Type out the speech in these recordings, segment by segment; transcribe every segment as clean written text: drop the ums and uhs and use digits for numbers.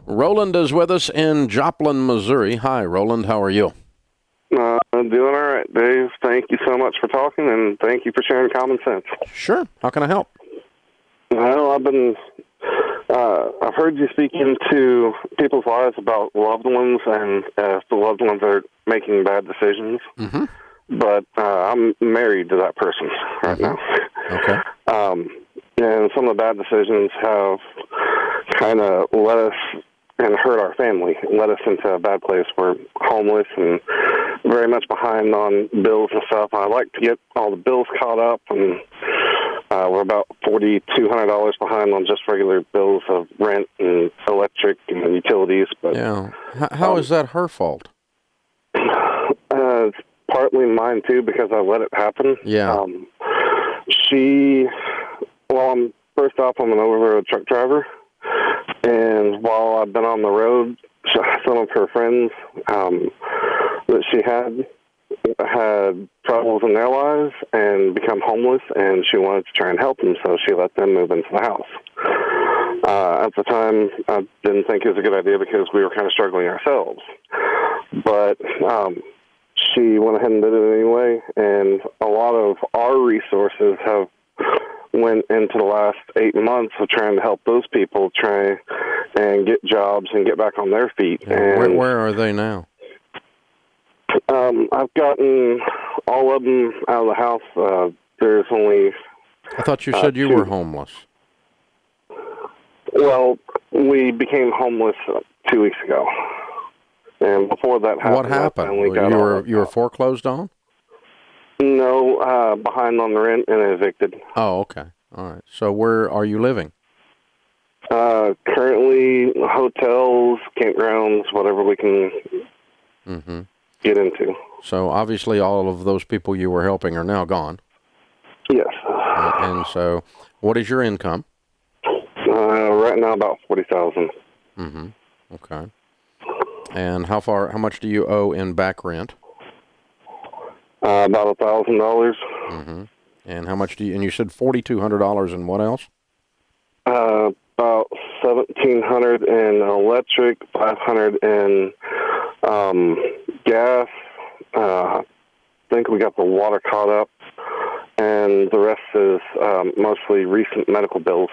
Roland is with us in Joplin, Missouri. Hi, Roland. How are you? I'm doing all right, Dave. Thank you so much for talking, and thank you for sharing common sense. Sure. How can I help? Well, I've heard you speak into people's lives about loved ones, and if the loved ones are making bad decisions. Mm-hmm. But I'm married to that person right now. Okay. And some of the bad decisions have kind of led us and hurt our family, led us into a bad place. We're homeless and very much behind on bills and stuff. I like to get all the bills caught up, and we're about $4,200 behind on just regular bills of rent and electric and utilities. But yeah, how is that her fault? It's partly mine too, because I let it happen. Yeah. First off, I'm an over-the-road truck driver, and while I've been on the road, some of her friends that she had troubles in their lives and become homeless, and she wanted to try and help them, so she let them move into the house. At the time, I didn't think it was a good idea because we were kind of struggling ourselves. But she went ahead and did it anyway, and a lot of our resources have went into the last 8 months of trying to help those people try and get jobs and get back on their feet. And where are they now? I've gotten all of them out of the house. There's only... I thought you said you were homeless. Well, we became homeless 2 weeks ago. And before that happened... What happened? You were foreclosed on? No, behind on the rent and evicted. Oh, okay. All right. So where are you living? Currently, hotels, campgrounds, whatever we can get into. So obviously all of those people you were helping are now gone. Yes. And so what is your income? Right now about $40,000. Mm-hmm. Okay. And how much do you owe in back rent? About $1,000. Mm-hmm. And how much and you said $4,200 and what else? About $1,700 in electric, $500 in gas. I think we got the water caught up, and the rest is mostly recent medical bills.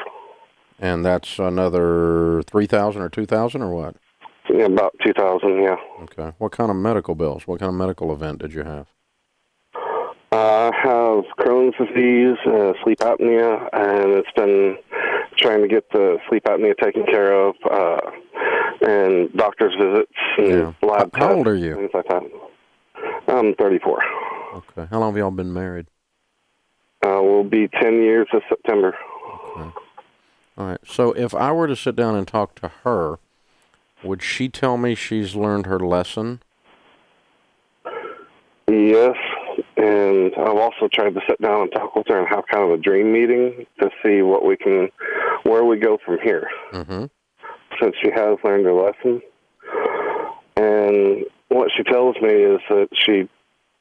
And that's another $3,000 or $2,000 or what? Yeah, about $2,000. Yeah. Okay. What kind of medical bills? What kind of medical event did you have? I have Crohn's disease, sleep apnea, and it's been trying to get the sleep apnea taken care of, and doctor's visits and lab tests. How old are you? Things like that. I'm 34. Okay. How long have y'all been married? We'll be 10 years this September. Okay. All right. So if I were to sit down and talk to her, would she tell me she's learned her lesson? Yes. And I've also tried to sit down and talk with her and have kind of a dream meeting to see where we go from here. Mm-hmm. Since she has learned her lesson. And what she tells me is that she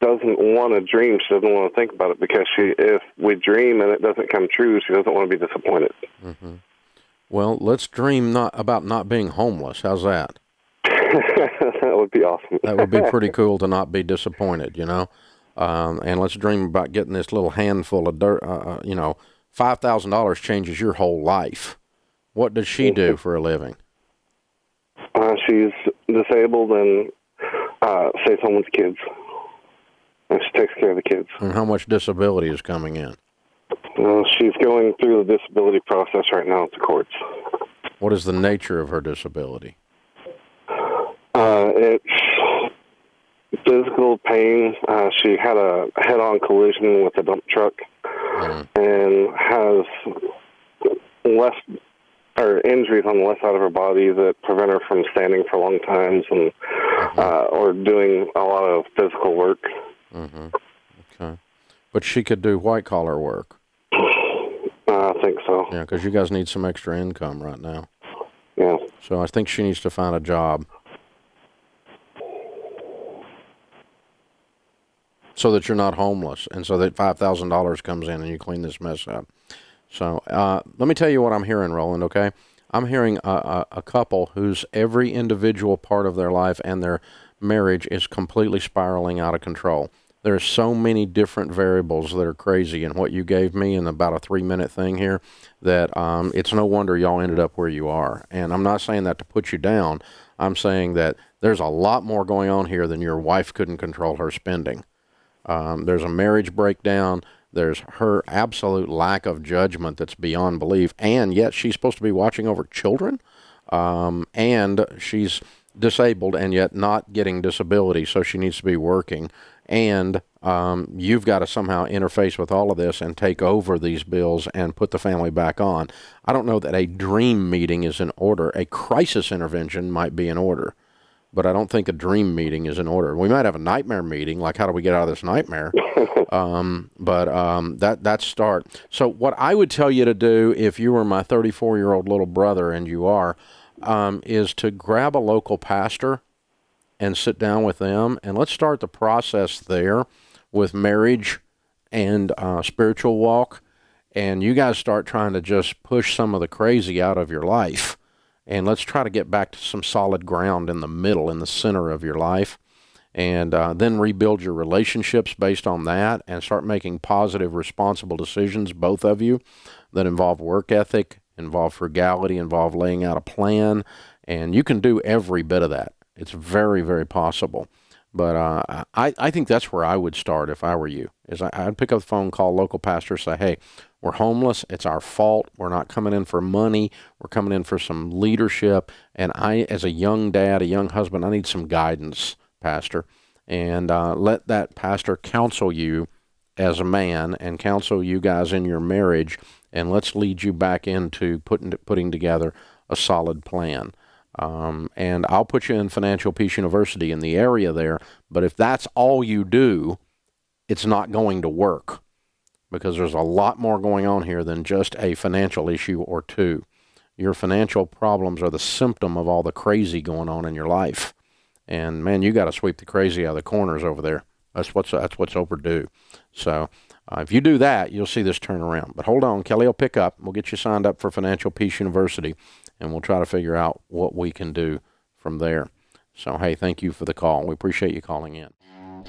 doesn't want to dream. She doesn't want to think about it because if we dream and it doesn't come true, she doesn't want to be disappointed. Mm-hmm. Well, let's dream about not being homeless. How's that? That would be awesome. That would be pretty cool to not be disappointed, you know? And let's dream about getting this little handful of dirt. $5,000 changes your whole life. What does she do for a living? She's disabled and stays home with the kids. And she takes care of the kids. And how much disability is coming in? She's going through the disability process right now at the courts. What is the nature of her disability? It's physical pain. She had a head-on collision with a dump truck and has injuries on the left side of her body that prevent her from standing for long times and or doing a lot of physical work. Mm-hmm. Okay. But she could do white-collar work. I think so. Yeah, because you guys need some extra income right now. Yeah. So I think she needs to find a job. So that you're not homeless, and so that $5,000 comes in and you clean this mess up. So let me tell you what I'm hearing, Roland, okay? I'm hearing a couple whose every individual part of their life and their marriage is completely spiraling out of control. There's so many different variables that are crazy in what you gave me in about a 3-minute thing here that it's no wonder y'all ended up where you are. And I'm not saying that to put you down. I'm saying that there's a lot more going on here than your wife couldn't control her spending. There's a marriage breakdown. There's her absolute lack of judgment that's beyond belief. And yet she's supposed to be watching over children. And she's disabled and yet not getting disability, so she needs to be working. And you've got to somehow interface with all of this and take over these bills and put the family back on. I don't know that a dream meeting is in order. A crisis intervention might be in order, but I don't think a dream meeting is in order. We might have a nightmare meeting, like how do we get out of this nightmare? That's start. So what I would tell you to do if you were my 34-year-old little brother, and you are, is to grab a local pastor and sit down with them, and let's start the process there with marriage and spiritual walk, and you guys start trying to just push some of the crazy out of your life, and let's try to get back to some solid ground in the middle, in the center of your life, and then rebuild your relationships based on that, and start making positive, responsible decisions, both of you, that involve work ethic, involve frugality, involve laying out a plan, and you can do every bit of that. It's very, very possible. But I think that's where I would start if I were you, is I'd pick up the phone, call local pastor, say, hey, we're homeless. It's our fault. We're not coming in for money. We're coming in for some leadership. And I, as a young dad, a young husband, I need some guidance, pastor. And let that pastor counsel you as a man and counsel you guys in your marriage. And let's lead you back into putting together a solid plan. And I'll put you in Financial Peace University in the area there, but if that's all you do, it's not going to work, because there's a lot more going on here than just a financial issue or two. Your financial problems are the symptom of all the crazy going on in your life. And man, you got to sweep the crazy out of the corners over there. That's what's overdue. So if you do that, you'll see this turn around. But hold on, Kelly will pick up. We'll get you signed up for Financial Peace University, and we'll try to figure out what we can do from there. So, hey, thank you for the call. We appreciate you calling in.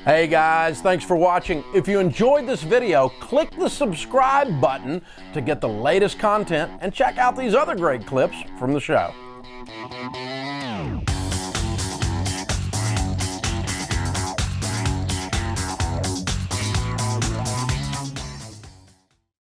Hey guys, thanks for watching. If you enjoyed this video, click the subscribe button to get the latest content and check out these other great clips from the show.